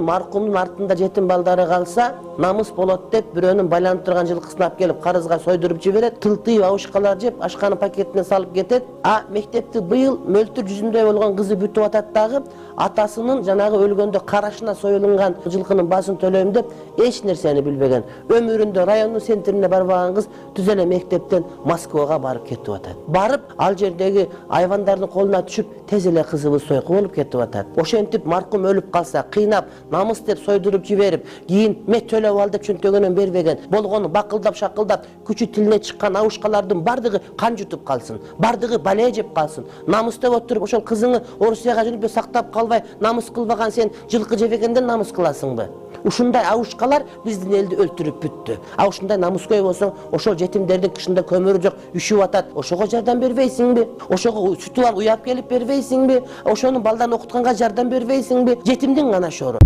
Markумдун артында жетим балдары калса, намыс болот деп бирөөнүн байланып турган жылкысын алып келип карызга сойдуруп жиберет, тылтыйып абышкалар жеп, ашканын пакетине салып кетет. Мектепти быйыл мөлтүр жүзүндөй болгон кызы бүтүп атат дагы, атасынын жанагы өлгөндө карашына союлунган жылкынын баасын төлөйм деп эч нерсени билбеген. Өмүрүндө райондун центрине барбаган кыз түз эле мектептен Москвага барып кетип атат. Барып, ал жердеги айвандардын колуна түшүп, тез эле кызыбыз сойку болуп кетип атат. Ошентип маркум өлүп калса, кыйнап, намыс деп сойдуруп жиберип, кийин мет төлөп ал деп чөнтөгөнөн бербеген, болгону бакылдап шакылдап, күчү тилине чыккан абышкалардын бардыгы кан жутуп калсын, бардыгы бале жеп калсын. Намыс деп отуруп, ошол кызыңы Орусияга жөнөтүп сактап калбай, намыс кылбаган сен жылкы жебегенден намыс кыласыңбы? Ушундай абышкалар биздин элди өлтүрүп бүттү. Ушундай намыскөй болсоң, ошол жетимдердин кышында көмүрү жок, үшүп атат. Ошого жардам бербейсиңби? Ошого сүтү бар уяп келип бербейсиңби? Ошонун балдарын окутканга жардам бербейсиңби? Жетимдин гана шору.